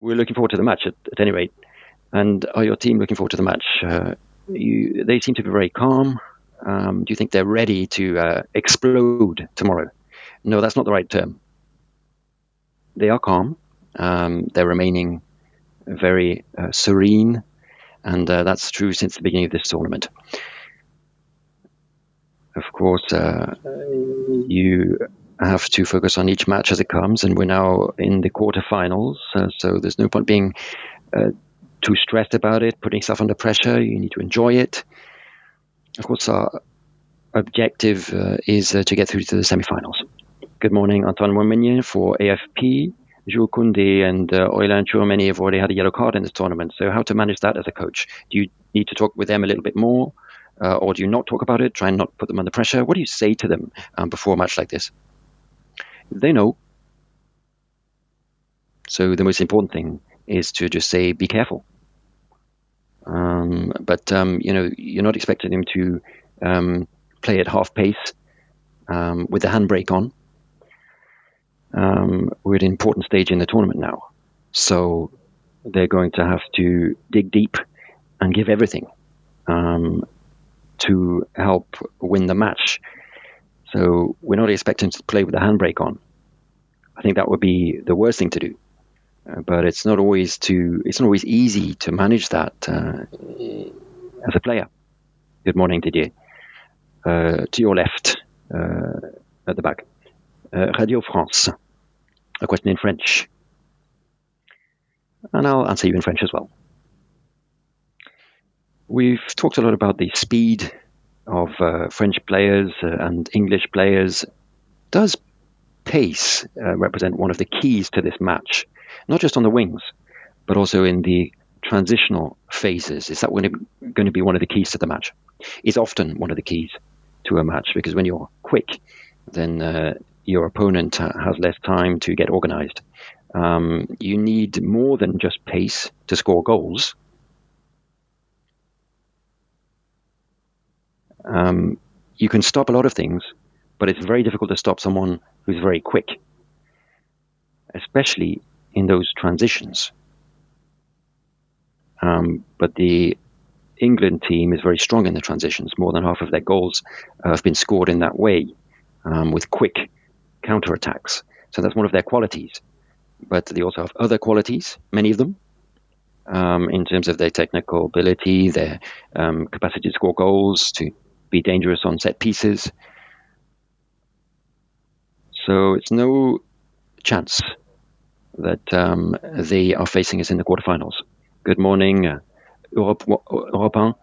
we're looking forward to the match at any rate. And are your team looking forward to the match? They seem to be very calm. Do you think they're ready to explode tomorrow? No, that's not the right term. They are calm. They're remaining very serene, and that's true since the beginning of this tournament. Of course, you have to focus on each match as it comes, and we're now in the quarterfinals, so there's no point being too stressed about it, putting yourself under pressure. You need to enjoy it. Of course, our objective is to get through to the semi-finals. Good morning, Antoine Montminier for AFP. Jules Koundé and Aurélien Tchouameni have already had a yellow card in this tournament, so how to manage that as a coach? Do you need to talk with them a little bit more, or do you not talk about it, try and not put them under pressure? What do you say to them before a match like this? They know. So the most important thing is to just say, be careful. But you're not expecting them to play at half pace with the handbrake on. We're at an important stage in the tournament now, so they're going to have to dig deep and give everything to help win the match. So we're not expecting to play with the handbrake on. I think that would be the worst thing to do. But it's not always easy to manage that as a player. Good morning, Didier. To your left, at the back. Radio France. A question in French. And I'll answer you in French as well. We've talked a lot about the speed of French players and English players. Does pace represent one of the keys to this match? Not just on the wings, but also in the transitional phases. Is that going to be one of the keys to the match? It's often one of the keys to a match, because when you're quick, then your opponent has less time to get organized. You need more than just pace to score goals. You can stop a lot of things, but it's very difficult to stop someone who's very quick, especially in those transitions. But the England team is very strong in the transitions. More than half of their goals have been scored in that way, with quick counterattacks. So that's one of their qualities. But they also have other qualities, many of them, in terms of their technical ability, their capacity to score goals, to be dangerous on set pieces. So it's no chance that they are facing us in the quarterfinals. Good morning, Europe 1.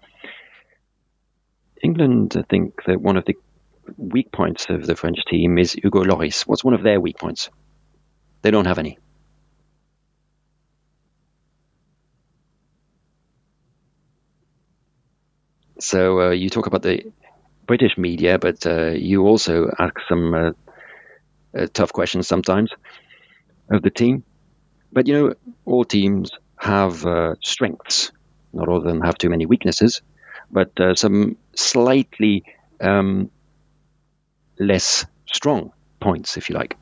England, I think that one of the weak points of the French team is Hugo Lloris. What's one of their weak points? They don't have any. So you talk about the British media, but you also ask some tough questions sometimes of the team. But all teams have strengths. Not all of them have too many weaknesses, but some slightly less strong points, if you like.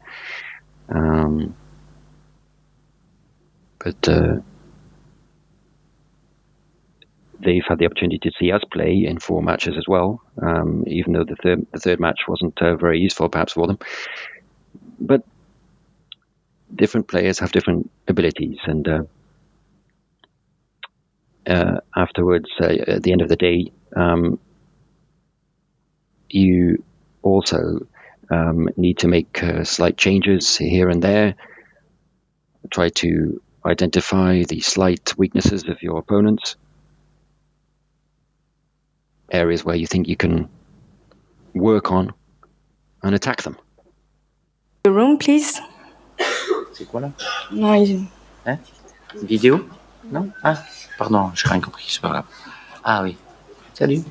But they've had the opportunity to see us play in 4 matches as well, even though the third match wasn't very useful, perhaps, for them. But different players have different abilities, and afterwards, at the end of the day, you also need to make slight changes here and there. Try to identify the slight weaknesses of your opponents, areas where you think you can work on and attack them. The room, please. C'est quoi là? Non, Hein? Vidéo? Non? Ah, pardon, j'ai rien compris, c'est pas grave. Ah oui. Salut.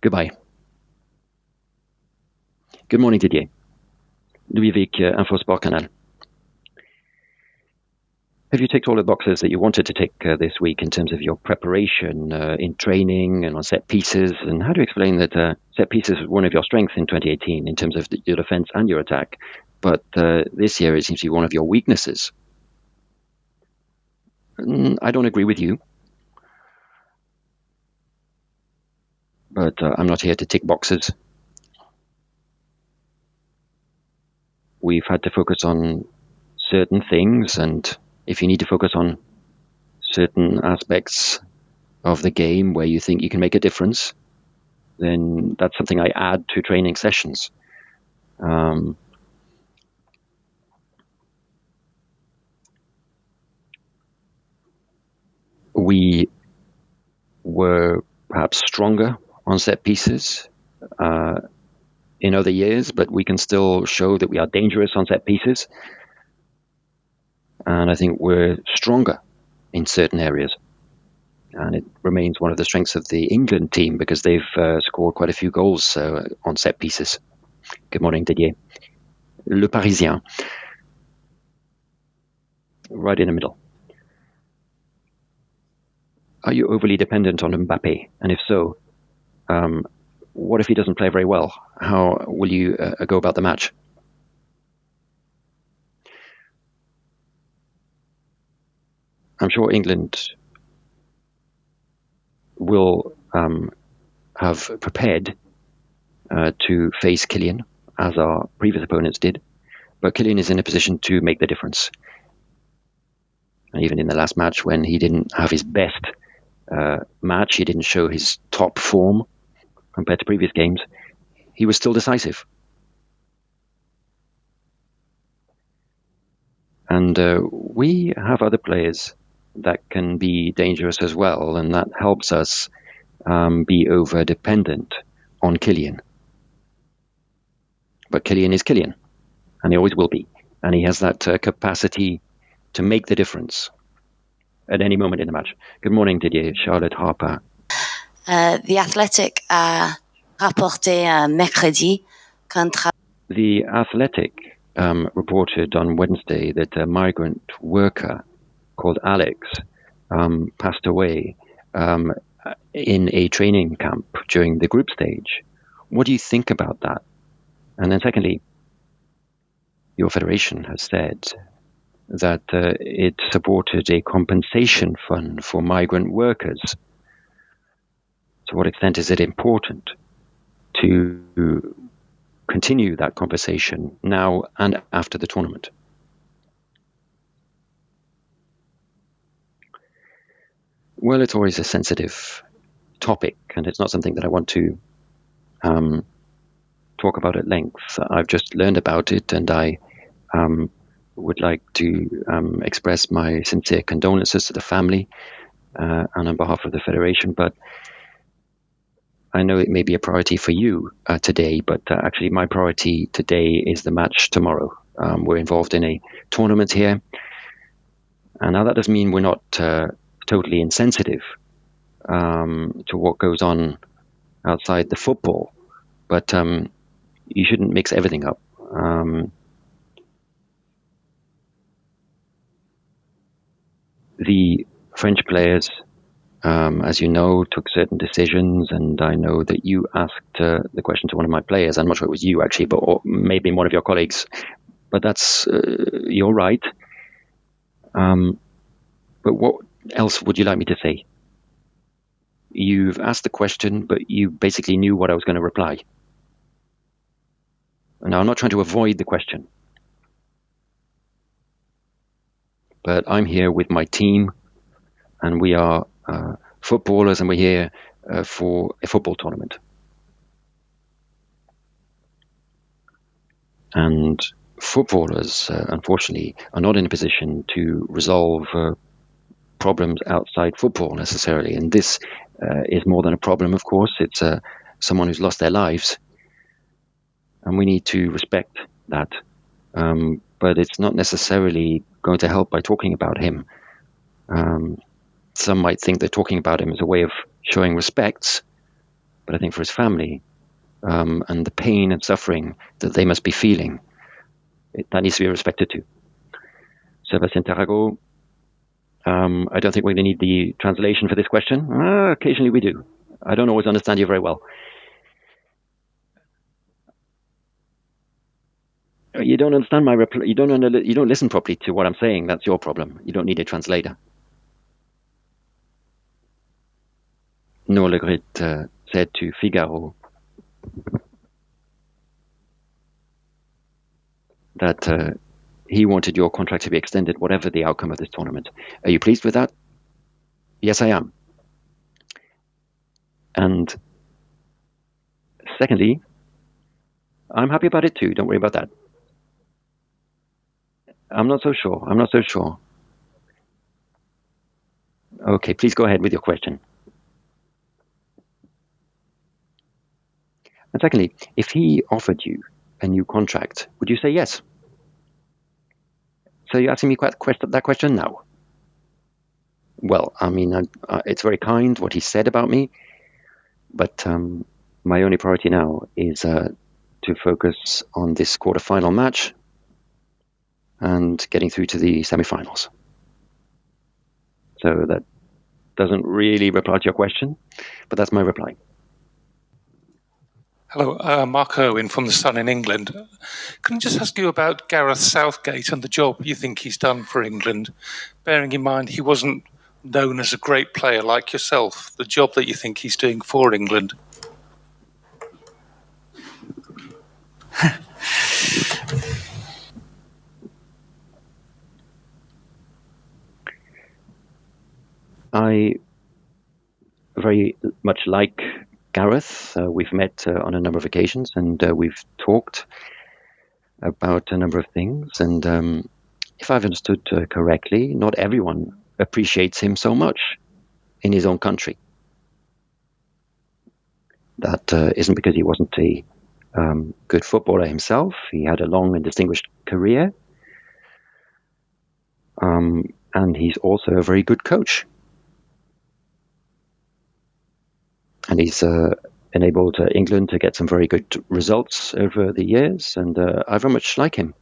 Goodbye. Good morning, Didier. Louis Vic, Info Sport Canal. Have you ticked all the boxes that you wanted to tick this week in terms of your preparation in training and on set pieces? And how do you explain that set pieces was one of your strengths in 2018 in terms of your defense and your attack, but this year it seems to be one of your weaknesses? I don't agree with you, but I'm not here to tick boxes. We've had to focus on certain things, and if you need to focus on certain aspects of the game where you think you can make a difference, then that's something I add to training sessions. We were perhaps stronger on set pieces in other years, but we can still show that we are dangerous on set pieces. And I think we're stronger in certain areas. And it remains one of the strengths of the England team because they've scored quite a few goals on set pieces. Good morning, Didier. Le Parisien, right in the middle. Are you overly dependent on Mbappe? And if so, what if he doesn't play very well? How will you go about the match? I'm sure England will have prepared to face Kylian, as our previous opponents did. But Kylian is in a position to make the difference. And even in the last match, when he didn't have his best match, he didn't show his top form compared to previous games, he was still decisive. And we have other players that can be dangerous as well, and that helps us be over-dependent on Kylian. But Kylian is Kylian, and he always will be. And he has that capacity to make the difference at any moment in the match. Good morning, Didier. Charlotte Harper. The Athletic rapporté mercredi contre... The Athletic reported on Wednesday that a migrant worker called Alex passed away in a training camp during the group stage. What do you think about that? And then secondly, your federation has said that it supported a compensation fund for migrant workers. To what extent is it important to continue that conversation now and after the tournament? Well, it's always a sensitive topic, and it's not something that I want to talk about at length. I've just learned about it, and I would like to express my sincere condolences to the family and on behalf of the federation. But I know it may be a priority for you today, but actually my priority today is the match tomorrow. We're involved in a tournament here. And now that doesn't mean we're not totally insensitive to what goes on outside the football, but you shouldn't mix everything up. The French players, as you know, took certain decisions, and I know that you asked the question to one of my players. I'm not sure it was you actually, but maybe one of your colleagues. But that's you're right. But what else would you like me to say? You've asked the question, but you basically knew what I was going to reply. Now, I'm not trying to avoid the question, but I'm here with my team, and we are footballers, and we're here for a football tournament. And footballers, unfortunately, are not in a position to resolve problems outside football necessarily. And this is more than a problem, of course. It's someone who's lost their lives. And we need to respect that. But it's not necessarily going to help by talking about him. Some might think that talking about him is a way of showing respect, but I think for his family and the pain and suffering that they must be feeling, that needs to be respected too. Sébastien Tarago, I don't think we're going to need the translation for this question. Occasionally we do. I don't always understand you very well. You don't understand my reply. You don't listen properly to what I'm saying. That's your problem. You don't need a translator. Noël Le Grit said to Figaro that he wanted your contract to be extended, whatever the outcome of this tournament. Are you pleased with that? Yes, I am. And secondly, I'm happy about it too. Don't worry about that. I'm not so sure. Okay, please go ahead with your question. And secondly, if he offered you a new contract, would you say yes? So you're asking me that question now? Well, I mean, it's very kind what he said about me, but my only priority now is to focus on this quarterfinal match and getting through to the semifinals. So that doesn't really reply to your question, but that's my reply. Hello, Mark Irwin from The Sun in England. Can I just ask you about Gareth Southgate and the job you think he's done for England, bearing in mind he wasn't known as a great player like yourself, the job that you think he's doing for England? I very much like Gareth. We've met on a number of occasions, and we've talked about a number of things. And if I've understood correctly, not everyone appreciates him so much in his own country. That isn't because he wasn't a good footballer himself. He had a long and distinguished career. And he's also a very good coach. And he's enabled England to get some very good results over the years. And I very much like him.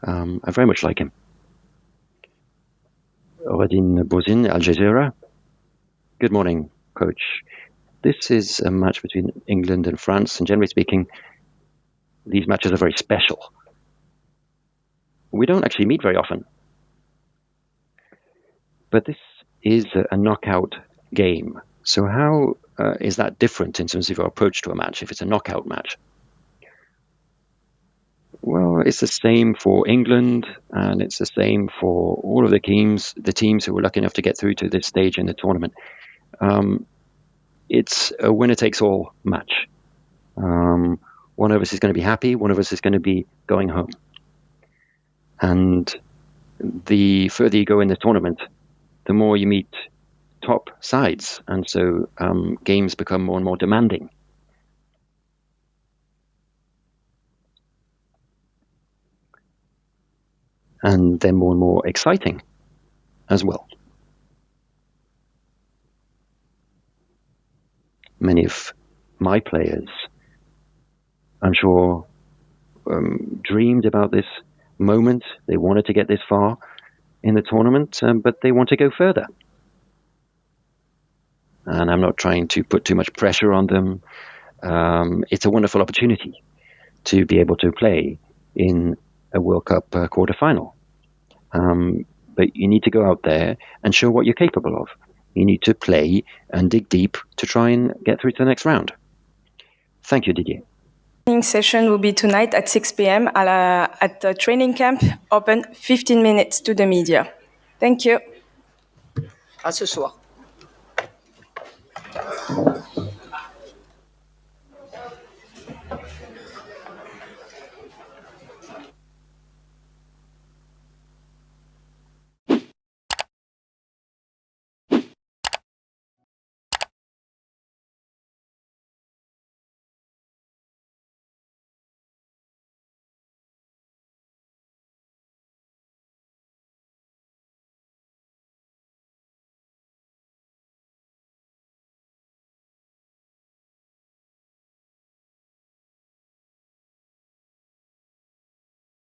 I very much like him. Radin Bozin, Al Jazeera. Good morning, coach. This is a match between England and France, and generally speaking, these matches are very special. We don't actually meet very often. But this is a knockout game. So how is that different in terms of your approach to a match if it's a knockout match? Well, it's the same for England, and it's the same for all of the teams who were lucky enough to get through to this stage in the tournament. It's a winner-takes-all match. One of us is going to be happy, one of us is going to be going home. And the further you go in the tournament, the more you meet top sides, and so games become more and more demanding. And they're more and more exciting as well. Many of my players, I'm sure, dreamed about this moment. They wanted to get this far in the tournament, but they want to go further. And I'm not trying to put too much pressure on them. It's a wonderful opportunity to be able to play in a World Cup quarterfinal. But you need to go out there and show what you're capable of. You need to play and dig deep to try and get through to the next round. Thank you, Didier. Training session will be tonight at 6 p.m. at the training camp, open 15 minutes to the media. Thank you. À ce soir.